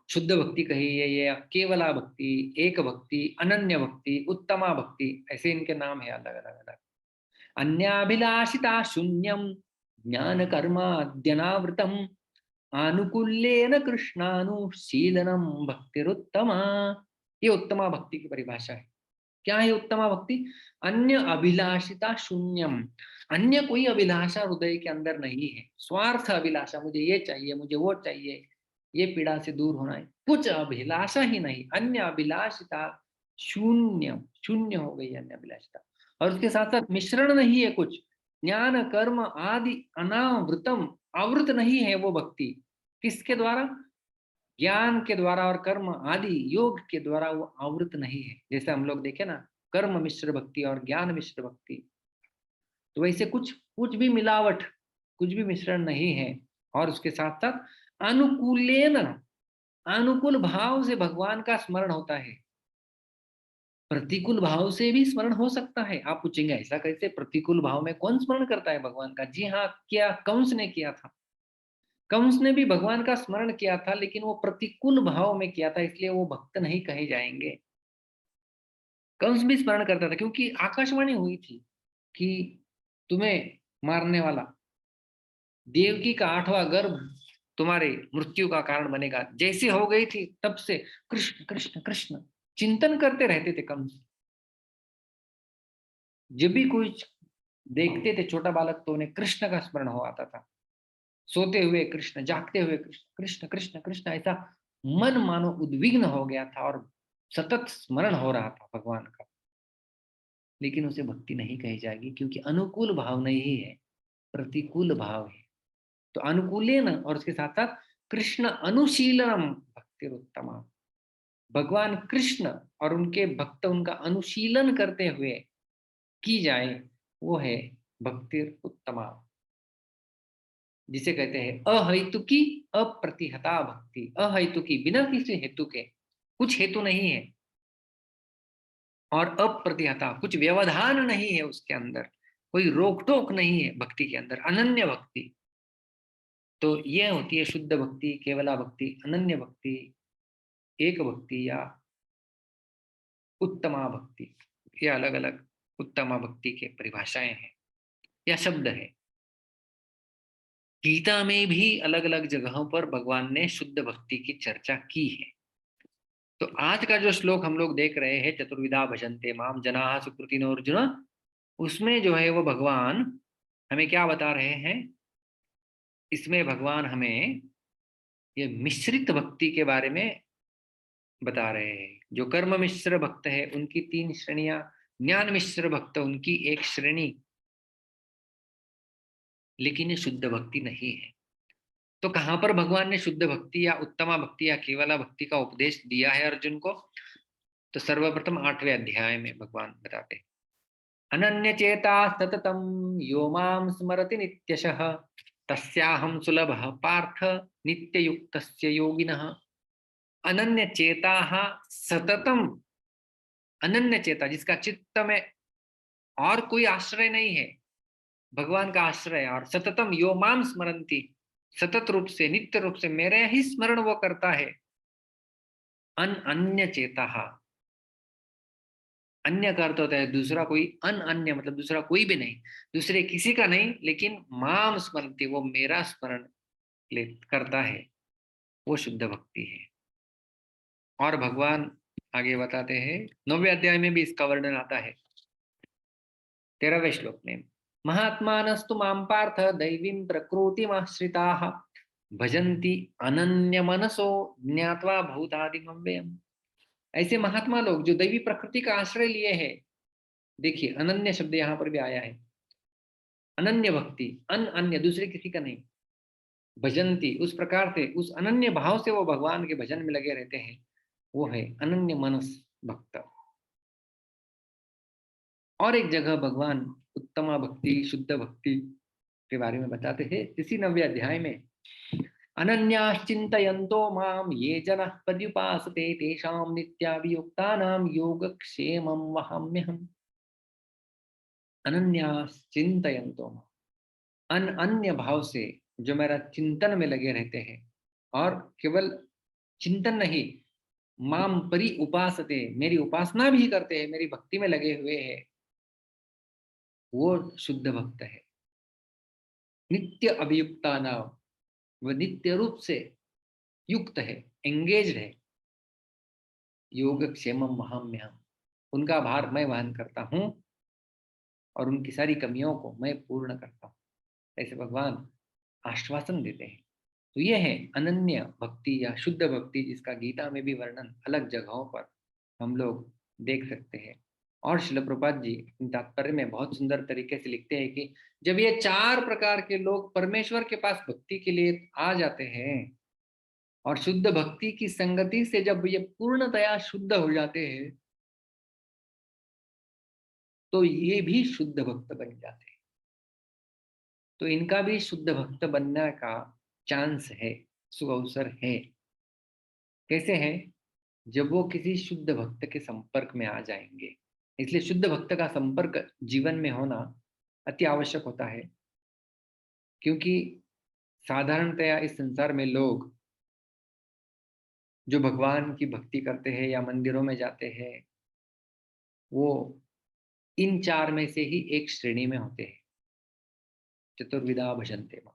शुद्ध भक्ति कही है ये, केवला भक्ति, एक भक्ति, अनन्य भक्ति, उत्तमा भक्ति, ऐसे इनके नाम है अलग अलग अलग। अन्याभिलाषिता शून्यम ज्ञान कर्माद्यनावृतम आनुकूल्येन कृष्णानुशीलनम भक्तिरुत्तमा। ये उत्तमा भक्ति की परिभाषा है। क्या है उत्तमा भक्ति? अन्य अभिलाषिता शून्यम, अन्य कोई अभिलाषा हृदय के अंदर नहीं है। स्वार्थ अभिलाषा, मुझे ये चाहिए, मुझे वो चाहिए, ये पीड़ा से दूर होना है, कुछ अभिलाषा ही नहीं। अन्य अभिलाषिता शून्यम, शून्य हो गई अन्य अभिलाषिता। और उसके साथ साथ मिश्रण नहीं है कुछ, ज्ञान कर्म आदि अनावृतम, आवृत नहीं है वो भक्ति। किसके द्वारा? ज्ञान के द्वारा और कर्म आदि योग के द्वारा वो आवृत नहीं है। जैसे हम लोग देखे ना कर्म मिश्र भक्ति और ज्ञान मिश्र भक्ति, तो वैसे कुछ भी मिलावट, कुछ भी मिश्रण नहीं है। और उसके साथ साथ अनुकूलेन, अनुकूल भाव से भगवान का स्मरण होता है। प्रतिकूल भाव से भी स्मरण हो सकता है। आप पूछेंगे ऐसा कैसे, प्रतिकूल भाव में कौन स्मरण करता है भगवान का? जी हाँ, क्या कंस ने किया था। कंस ने भी भगवान का स्मरण किया था, लेकिन वो प्रतिकूल भाव में किया था, इसलिए वो भक्त नहीं कहे जाएंगे। कंस भी स्मरण करता था क्योंकि आकाशवाणी हुई थी कि तुम्हें मारने वाला देवकी का 8वां गर्भ तुम्हारे मृत्यु का कारण बनेगा। जैसे हो गई थी तब से कृष्ण कृष्ण कृष्ण चिंतन करते रहते थे कंस। जब भी कोई देखते थे छोटा बालक तो उन्हें कृष्ण का स्मरण हो आता था। सोते हुए कृष्ण, जागते हुए कृष्ण कृष्ण कृष्ण कृष्ण, ऐसा मन मानो उद्विग्न हो गया था और सतत स्मरण हो रहा था भगवान का। लेकिन उसे भक्ति नहीं कही जाएगी क्योंकि अनुकूल भाव नहीं है, प्रतिकूल भाव है। तो अनुकूलेन और उसके साथ साथ कृष्ण अनुशीलनम भक्तिरुत्तमा, भगवान कृष्ण और उनके भक्त उनका अनुशीलन करते हुए की जाए, वो है भक्तिरुत्तमा, जिसे कहते हैं अहेतुकी अप्रतिहता भक्ति। अहेतुकी, बिना किसी हेतु के, कुछ हेतु नहीं है, और अप्रतिहता, कुछ व्यवधान नहीं है उसके अंदर, कोई रोक टोक नहीं है भक्ति के अंदर, अनन्य भक्ति। तो ये होती है शुद्ध भक्ति, केवला भक्ति, अनन्य भक्ति, एक भक्ति या उत्तमा भक्ति। ये अलग अलग उत्तमा भक्ति के परिभाषाएं हैं या शब्द है। गीता में भी अलग अलग जगहों पर भगवान ने शुद्ध भक्ति की चर्चा की है। तो आज का जो श्लोक हम लोग देख रहे हैं, चतुर्विधा भजन्ते माम जनाः सुकृतिनो अर्जुन, उसमें जो है वो भगवान हमें क्या बता रहे हैं? इसमें भगवान हमें ये मिश्रित भक्ति के बारे में बता रहे हैं। जो कर्म मिश्र भक्त है उनकी 3 श्रेणियां, ज्ञान मिश्र भक्त उनकी 1 श्रेणी, लेकिन ये शुद्ध भक्ति नहीं है। तो कहां पर भगवान ने शुद्ध भक्ति या उत्तमा भक्ति या केवला भक्ति का उपदेश दिया है अर्जुन को? तो सर्वप्रथम 8वें अध्याय में भगवान बताते हैं, अनन्य चेता सततम यो माम स्मरति नित्यशः तस्याहं सुलभः पार्थ नित्ययुक्तस्य योगिनः। अनन्य चेता सततम, अनन्य चेता जिसका चित्त में और कोई आश्रय नहीं है, भगवान का आश्रय, और सततम यो माम स्मरन्ति, सतत रूप से नित्य रूप से मेरे ही स्मरण वो करता है। अन्य चेता, अन्य का अर्थ होता है दूसरा कोई, अन्य मतलब दूसरा कोई भी नहीं, दूसरे किसी का नहीं, लेकिन माम स्मरन्ति, वो मेरा स्मरण करता है, वो शुद्ध भक्ति है। और भगवान आगे बताते हैं, 9वें अध्याय में भी इसका वर्णन आता है, 13वें श्लोक में, महात्मानस्तु मां पार्थ दैवीं प्रकृतिमाश्रिताः भजन्ति अनन्य मनसो ज्ञात्वा भूतादिमव्ययम्। ऐसे महात्मा लोग जो दैवी प्रकृति का आश्रय लिए हैं, देखिए अनन्य शब्द यहाँ पर भी आया है, अनन्य भक्ति, अन्य दूसरे किसी का नहीं, भजन्ति उस प्रकार से, उस अनन्य भाव से वो भगवान के भजन में लगे रहते हैं, वो है अनन्य मनस भक्त। और एक जगह भगवान उत्तमा भक्ति, शुद्ध भक्ति के बारे में बताते हैं, इसी 9वें अध्याय में, अनन्याश्चिन्तयन्तो मां ये जनः पर्युपासते तेषां नित्याभियुक्तानां योगक्षेमं वहाम्यहम्। अनन्याश्चिन्तयन्तो मां, अन्य भाव से जो मेरा चिंतन में लगे रहते हैं, और केवल चिंतन नहीं, माम परि उपासते, मेरी उपासना भी करते हैं, मेरी भक्ति में लगे हुए हैं, वो शुद्ध भक्त है। नित्य अभियुक्ता नाम, वह नित्य रूप से युक्त है, एंगेज्ड है, योगक्षेमम वहाम्यहम्, उनका भार मैं वहन करता हूं और उनकी सारी कमियों को मैं पूर्ण करता हूं, ऐसे भगवान आश्वासन देते हैं। तो यह है अनन्य भक्ति या शुद्ध भक्ति, जिसका गीता में भी वर्णन अलग जगहों पर हम लोग देख सकते हैं। और श्रील प्रभुपाद जी तात्पर्य में बहुत सुंदर तरीके से लिखते हैं कि जब ये 4 प्रकार के लोग परमेश्वर के पास भक्ति के लिए आ जाते हैं और शुद्ध भक्ति की संगति से जब ये पूर्णतया शुद्ध हो जाते हैं, तो ये भी शुद्ध भक्त बन जाते हैं। तो इनका भी शुद्ध भक्त बनने का चांस है, सुअवसर है। कैसे है? जब वो किसी शुद्ध भक्त के संपर्क में आ जाएंगे। इसलिए शुद्ध भक्त का संपर्क जीवन में होना अति आवश्यक होता है, क्योंकि साधारणतया इस संसार में लोग जो भगवान की भक्ति करते हैं या मंदिरों में जाते हैं, वो इन 4 में से ही एक श्रेणी में होते हैं, चतुर्विधा भजन्ते मां।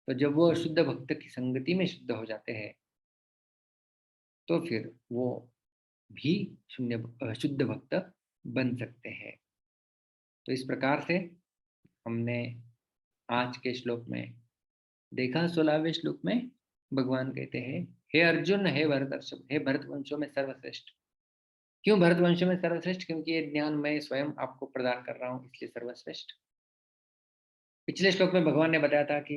तो जब वो शुद्ध भक्त की संगति में शुद्ध हो जाते हैं, तो फिर वो भी शुद्ध भक्त बन सकते हैं। तो इस प्रकार से हमने आज के श्लोक में देखा, 16वें श्लोक में भगवान कहते हैं, हे अर्जुन, हे भरतर्षभ, हे भरतवंशों में सर्वश्रेष्ठ। क्यों भरतवंशों में सर्वश्रेष्ठ? क्योंकि ये ज्ञान मैं स्वयं आपको प्रदान कर रहा हूं, इसलिए सर्वश्रेष्ठ। पिछले श्लोक में भगवान ने बताया था कि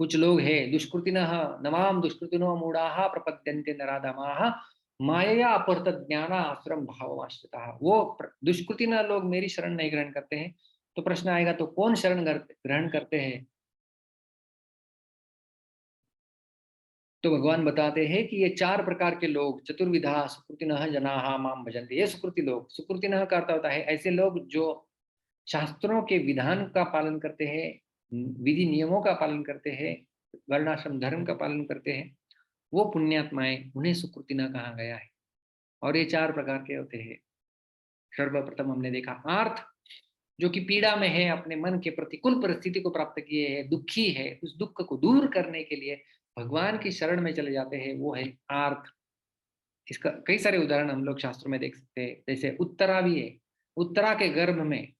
कुछ लोग हैं दुष्कृतिनः नमाम दुष्कृतिनो मूढ़ाः प्रपद्यन्ते नराधमाः मायया अपहृत ज्ञाना आश्रम भावमाश्रिताः। वो दुष्कृतिना लोग मेरी शरण नहीं ग्रहण करते हैं। तो प्रश्न आएगा, तो कौन शरण ग्रहण करते हैं? तो भगवान बताते हैं कि ये 4 प्रकार के लोग, चतुर्विधा सुकृतिनः जनाः माम भजन्ते। ये सुकृति लोग, सुकृतिनः का अर्थ होता है ऐसे लोग जो शास्त्रों के विधान का पालन करते हैं, विधि नियमों का पालन करते हैं, वर्णाश्रम धर्म का पालन करते हैं, वो पुण्यात्माएं, उन्हें सुकृतिना कहा गया है। और ये 4 प्रकार के होते हैं। सर्वप्रथम हमने देखा आर्थ, जो कि पीड़ा में है, अपने मन के प्रतिकूल परिस्थिति को प्राप्त किए है, दुखी है, उस दुख को दूर करने के लिए भगवान की शरण में चले जाते हैं, वो है आर्त। इसका कई सारे उदाहरण हम लोग शास्त्रों में देख सकते हैं। जैसे उत्तरा भी है, उत्तरा के गर्भ में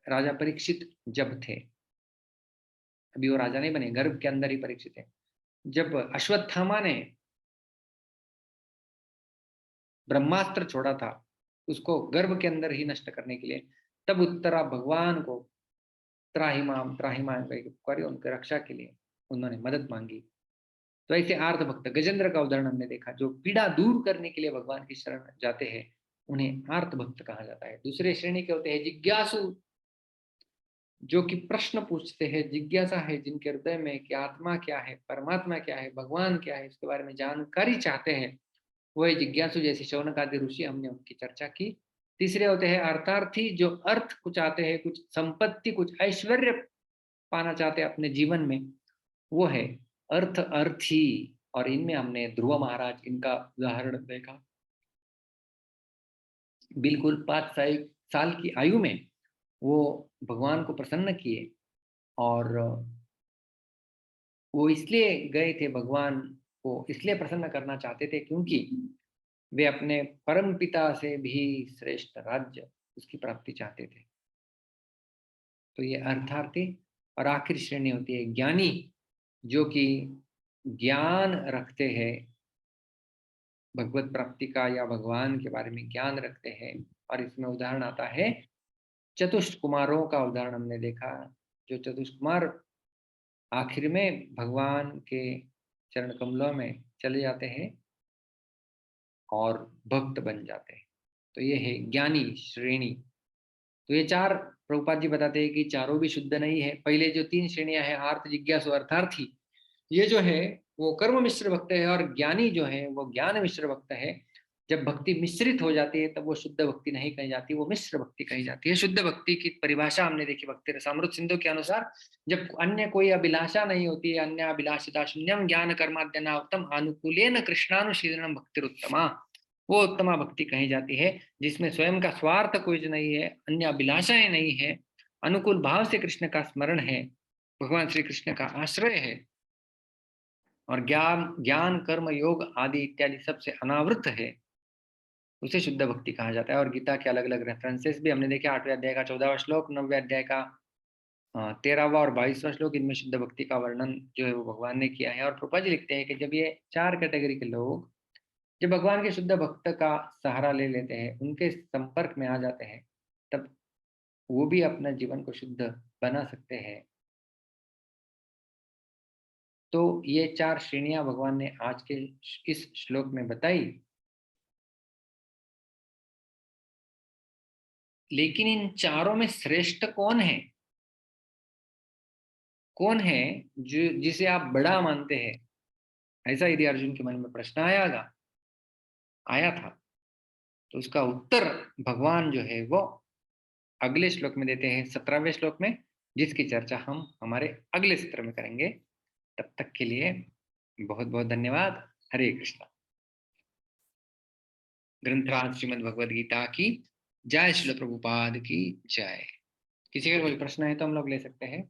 राजा परीक्षित जब थे, अभी वो राजा नहीं बने, गर्भ के अंदर ही परीक्षित है। जब अश्वत्थामा ने ब्रह्मास्त्र छोड़ा था उसको गर्भ के अंदर ही नष्ट करने के लिए, तब उत्तरा भगवान को त्राहिमाम त्राहिमाम पुकारी, उनकी रक्षा के लिए उन्होंने मदद मांगी। तो ऐसे आर्त भक्त गजेंद्र का उदाहरण हमने देखा, जो पीड़ा दूर करने के लिए भगवान की शरण जाते हैं, उन्हें आर्त भक्त कहा जाता है। दूसरे श्रेणी के होते हैं जिज्ञासु, जो कि प्रश्न पूछते हैं, जिज्ञासा है जिनके हृदय में कि आत्मा क्या है, परमात्मा क्या है, भगवान क्या है, इसके बारे में जानकारी चाहते हैं, वही जिज्ञासु। जैसे शौनक आदि ऋषि, हमने उनकी चर्चा की। तीसरे होते हैं अर्थार्थी, जो अर्थ को चाहते हैं, कुछ संपत्ति, कुछ ऐश्वर्य पाना चाहते हैं अपने जीवन में, वो है अर्थ अर्थी। और इनमें हमने ध्रुव महाराज, इनका उदाहरण देखा। बिल्कुल 5 साल की आयु में वो भगवान को प्रसन्न किए, और वो इसलिए गए थे, भगवान को इसलिए प्रसन्न करना चाहते थे क्योंकि वे अपने परम पिता से भी श्रेष्ठ राज्य, उसकी प्राप्ति चाहते थे। तो ये अर्थार्थी। और आखिरी श्रेणी होती है ज्ञानी, जो कि ज्ञान रखते हैं भगवत प्राप्ति का, या भगवान के बारे में ज्ञान रखते हैं। और इसमें उदाहरण आता है चतुष्ट कुमारों का उदाहरण हमने देखा। जो चतुष्ट कुमार आखिर में भगवान के चरण कमलों में चले जाते हैं और भक्त बन जाते हैं। तो ये है ज्ञानी श्रेणी। तो ये 4 प्रभुपाद जी बताते हैं कि चारों भी शुद्ध नहीं है। पहले जो 3 श्रेणियां हैं, आर्त, जिज्ञासु, अर्थार्थी, ये जो है वो कर्म मिश्र भक्त है, और ज्ञानी जो है वो ज्ञान मिश्र भक्त है। जब भक्ति मिश्रित हो जाती है तब वो शुद्ध भक्ति नहीं कही जाती, वो मिश्र भक्ति कही जाती है। शुद्ध भक्ति की परिभाषा हमने देखी भक्ति रसामृत सिंधु के अनुसार, जब अन्य कोई अभिलाषा नहीं होती है, अन्य अभिलाषिता शून्यम ज्ञान कर्माद्यनावतम अनुकूलेन कृष्णानुशीलनम भक्तिरुत्तमा, वो उत्तमा भक्ति कही जाती है, जिसमें स्वयं का स्वार्थ कुछ नहीं है, अन्य अभिलाषाएं नहीं है, अनुकूल भाव से कृष्ण का स्मरण है, भगवान श्री कृष्ण का आश्रय है, और ज्ञान कर्म योग आदि इत्यादि सबसे अनावृत है, उसे शुद्ध भक्ति कहा जाता है। और गीता के अलग अलग रेफरेंसेस भी हमने देखे। 8वें अध्याय का 14वां श्लोक, 9वें अध्याय का 13वां और 22वां श्लोक, इनमें शुद्ध भक्ति का वर्णन जो है वो भगवान ने किया है। और प्रभुपाद जी लिखते हैं कि जब ये 4 कैटेगरी के लोग जब भगवान के शुद्ध भक्त का सहारा ले लेते हैं, उनके संपर्क में आ जाते हैं, तब वो भी अपना जीवन को शुद्ध बना सकते हैं। तो ये 4 श्रेणियां भगवान ने आज के इस श्लोक में बताई। लेकिन इन चारों में श्रेष्ठ कौन है? कौन है जो जिसे आप बड़ा मानते हैं? ऐसा यदि अर्जुन के मन में प्रश्न आया था, तो उसका उत्तर भगवान जो है वो अगले श्लोक में देते हैं, 17वें श्लोक में, जिसकी चर्चा हम हमारे अगले सत्र में करेंगे। तब तक के लिए बहुत बहुत धन्यवाद। हरे कृष्णा। ग्रंथराज श्रीमद् भगवद गीता की जय, श्रील प्रभुपाद की जय। किसी का कोई प्रश्न है तो हम लोग ले सकते हैं।